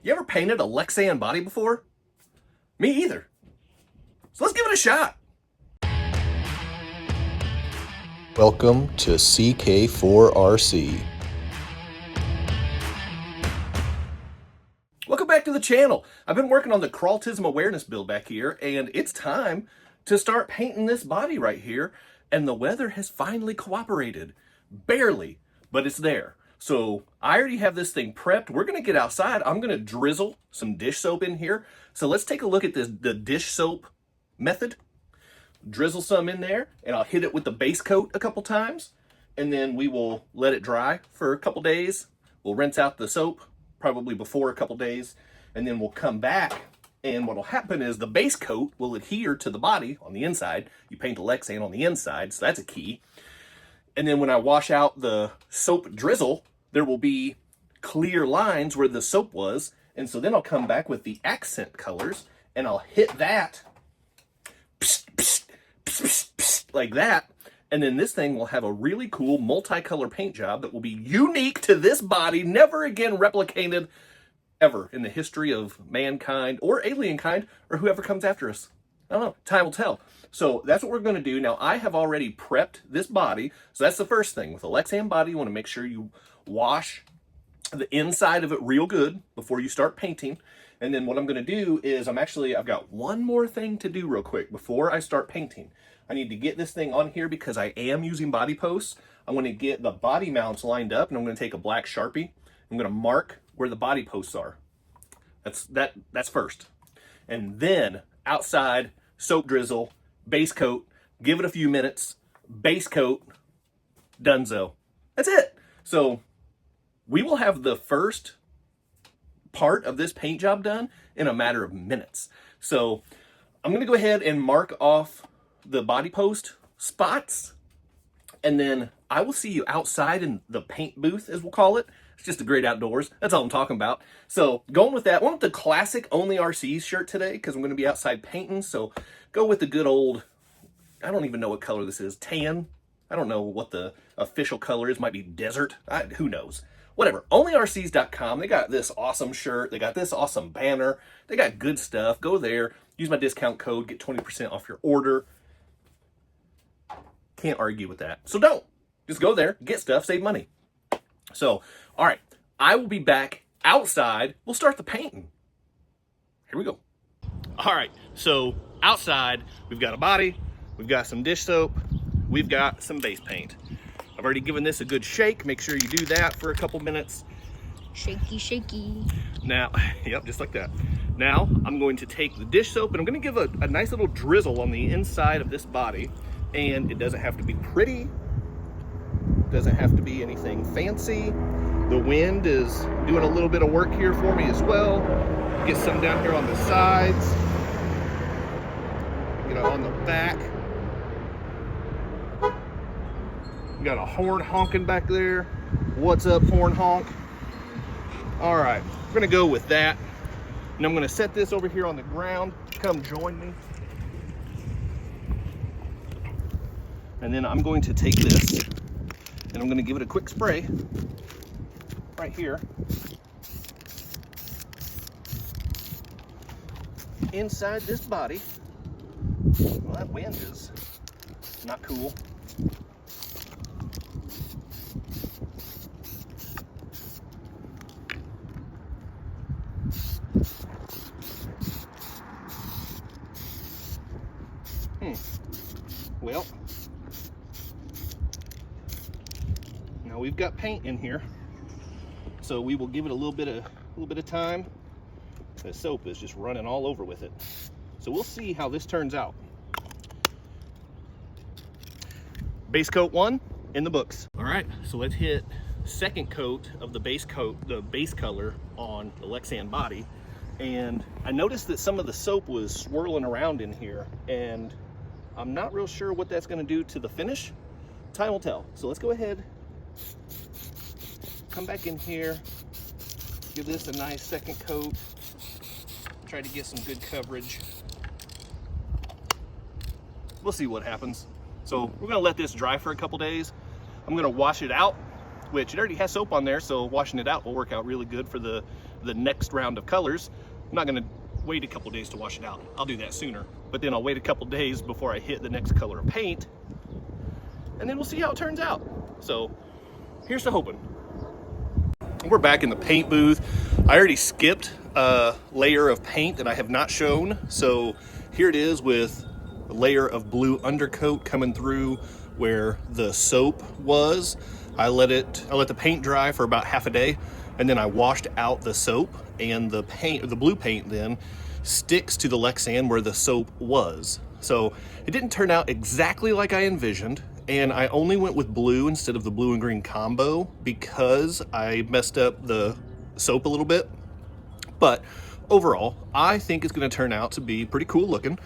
You ever painted a lexan body before? Me either. So let's give it a shot. Welcome to CK4RC. Welcome back to the channel. I've been working on the crawltism awareness build back here, and it's time to start painting this body right here. And the weather has finally cooperated. Barely, but it's there. So I already have this thing prepped. We're gonna get outside. I'm gonna drizzle some dish soap in here. So let's take a look at the dish soap method. Drizzle some in there, and I'll hit it with the base coat a couple times, and then we will let it dry for a couple days. We'll rinse out the soap probably before a couple days, and then we'll come back, and what'll happen is the base coat will adhere to the body on the inside. You paint the lexan on the inside, so that's a key. And then when I wash out the soap drizzle, there will be clear lines where the soap was, and so then I'll come back with the accent colors, and I'll hit that like that, and then this thing will have a really cool multicolor paint job that will be unique to this body, never again replicated ever in the history of mankind or alien kind or whoever comes after us. I don't know, time will tell. So that's what we're going to do. Now I have already prepped this body, so that's the first thing. With a lexan body, you want to make sure you wash the inside of it real good before you start painting. And then what I'm going to do is I've got one more thing to do real quick before I start painting. I need to get this thing on here because I am using body posts. I'm going to get the body mounts lined up, and I'm going to take a black Sharpie. I'm going to mark where the body posts are. That's first. And then outside, soap drizzle, base coat, give it a few minutes, base coat, donezo. That's it. So we will have the first part of this paint job done in a matter of minutes. So I'm going to go ahead and mark off the body post spots, and then I will see you outside in the paint booth, as we'll call it. It's just the great outdoors. That's all I'm talking about. So going with that, I went with the classic Only RCs shirt today because I'm going to be outside painting. So go with the good old, I don't even know what color this is, tan. I don't know what the official color is. Might be desert. Who knows? Whatever. OnlyRCs.com. They got this awesome shirt. They got this awesome banner. They got good stuff. Go there. Use my discount code. Get 20% off your order. Can't argue with that. So don't. Just go there, get stuff, save money. So, all right. I will be back outside. We'll start the painting. Here we go. All right. So outside, we've got a body. We've got some dish soap. We've got some base paint. I've already given this a good shake. Make sure you do that for a couple minutes. Shaky, shaky. Now, yep, just like that. Now, I'm going to take the dish soap and I'm going to give a nice little drizzle on the inside of this body. And it doesn't have to be pretty. Doesn't have to be anything fancy. The wind is doing a little bit of work here for me as well. Get some down here on the sides. Get it on the back. Got a horn honking back there. What's up, horn honk? All right, we're gonna go with that. And I'm gonna set this over here on the ground. Come join me. And then I'm going to take this and I'm gonna give it a quick spray right here. Inside this body. Well, that wind is not cool. Well, now we've got paint in here, so we will give it a little bit of time. The soap is just running all over with it, so we'll see how this turns out. Base coat 1 in the books. All right, so let's hit second coat of the base coat, the base color on the lexan body. And I noticed that some of the soap was swirling around in here, and I'm not real sure what that's going to do to the finish. Time will tell. So let's go ahead, come back in here, give this a nice second coat, try to get some good coverage. We'll see what happens. So we're going to let this dry for a couple days. I'm going to wash it out, which it already has soap on there, so washing it out will work out really good for the the next round of colors. I'm not gonna wait a couple days to wash it out. I'll do that sooner. But then I'll wait a couple days before I hit the next color of paint, and then we'll see how it turns out. So here's to hoping. We're back in the paint booth. I already skipped a layer of paint that I have not shown. So here it is with a layer of blue undercoat coming through where the soap was. I let the paint dry for about half a day, and then I washed out the soap, and the paint, or the blue paint, then sticks to the lexan where the soap was. So it didn't turn out exactly like I envisioned, and I only went with blue instead of the blue and green combo because I messed up the soap a little bit. But overall, I think it's going to turn out to be pretty cool looking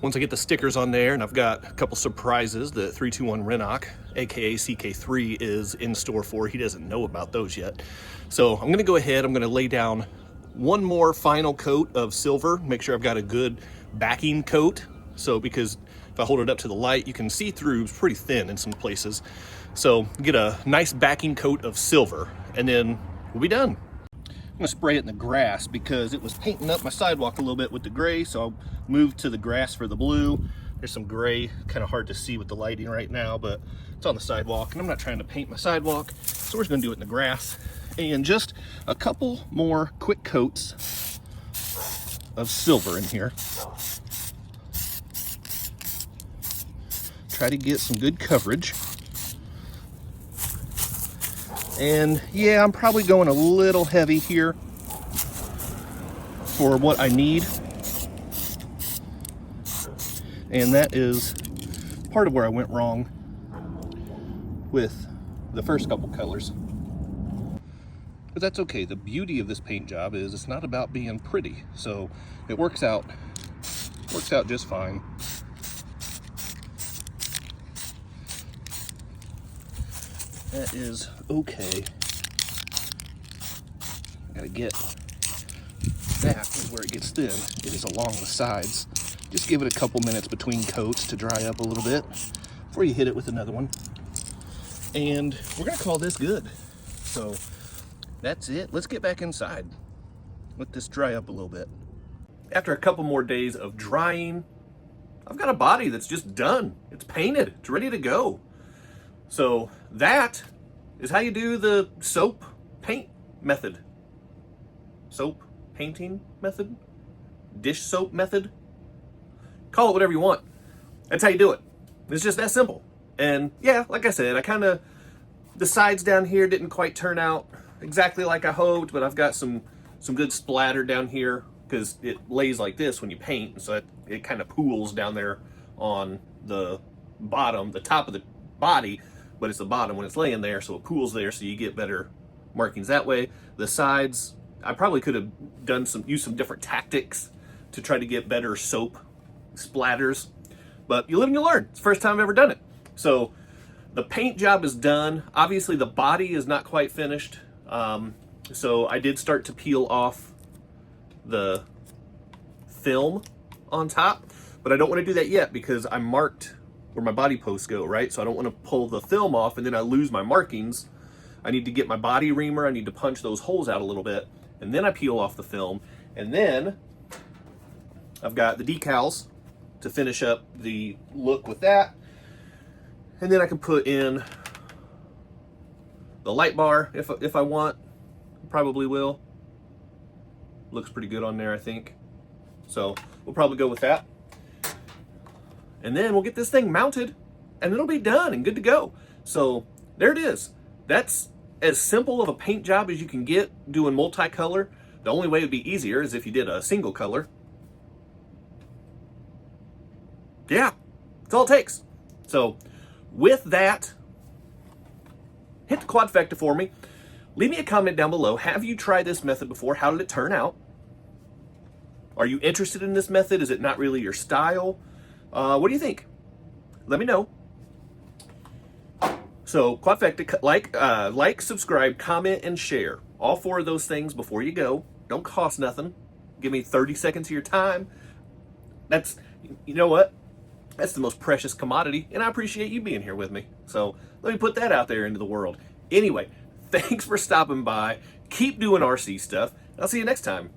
once I get the stickers on there, and I've got a couple surprises that 321 Renok, aka CK3, is in store for. He doesn't know about those yet. So I'm going to go ahead, I'm going to lay down one more final coat of silver, make sure I've got a good backing coat. So because if I hold it up to the light, you can see through, it's pretty thin in some places. So get a nice backing coat of silver, and then we'll be done. I'm gonna spray it in the grass because it was painting up my sidewalk a little bit with the gray, so I'll move to the grass for the blue. There's some gray, kind of hard to see with the lighting right now, but it's on the sidewalk, and I'm not trying to paint my sidewalk, so we're just gonna do it in the grass. And just a couple more quick coats of silver in here. Try to get some good coverage. And yeah, I'm probably going a little heavy here for what I need. And that is part of where I went wrong with the first couple colors. But that's okay. The beauty of this paint job is it's not about being pretty. So it works out just fine. That is okay. Gotta get that is where it gets thin. It is along the sides. Just give it a couple minutes between coats to dry up a little bit before you hit it with another one. And we're gonna call this good. So that's it. Let's get back inside. Let this dry up a little bit. After a couple more days of drying, I've got a body that's just done. It's painted. It's ready to go. So that is how you do the soap paint method. Soap painting method? Dish soap method? Call it whatever you want. That's how you do it. It's just that simple. And yeah, like I said, the sides down here didn't quite turn out exactly like I hoped, but I've got some good splatter down here because it lays like this when you paint, so it kind of pools down there on the bottom, the top of the body, but it's the bottom when it's laying there, so it pools there, so you get better markings that way. The sides, I probably could have used some different tactics to try to get better soap splatters, but you live and you learn. It's the first time I've ever done it. So the paint job is done. Obviously the body is not quite finished. So I did start to peel off the film on top, but I don't want to do that yet because I marked where my body posts go, right? So I don't want to pull the film off and then I lose my markings. I need to get my body reamer. I need to punch those holes out a little bit, and then I peel off the film, and then I've got the decals to finish up the look with that. And then I can put in the light bar if I want. Probably will. Looks pretty good on there, I think. So we'll probably go with that. And then we'll get this thing mounted and it'll be done and good to go. So there it is. That's as simple of a paint job as you can get doing multicolor. The only way it would be easier is if you did a single color. Yeah, that's all it takes. So with that, hit the quadfecta for me. Leave me a comment down below. Have you tried this method before? How did it turn out? Are you interested in this method? Is it not really your style? What do you think? Let me know. So quadfecta, like, subscribe, comment, and share. All 4 of those things before you go. Don't cost nothing. Give me 30 seconds of your time. That's, you know what? That's the most precious commodity, and I appreciate you being here with me. So let me put that out there into the world. Anyway, thanks for stopping by. Keep doing RC stuff, I'll see you next time.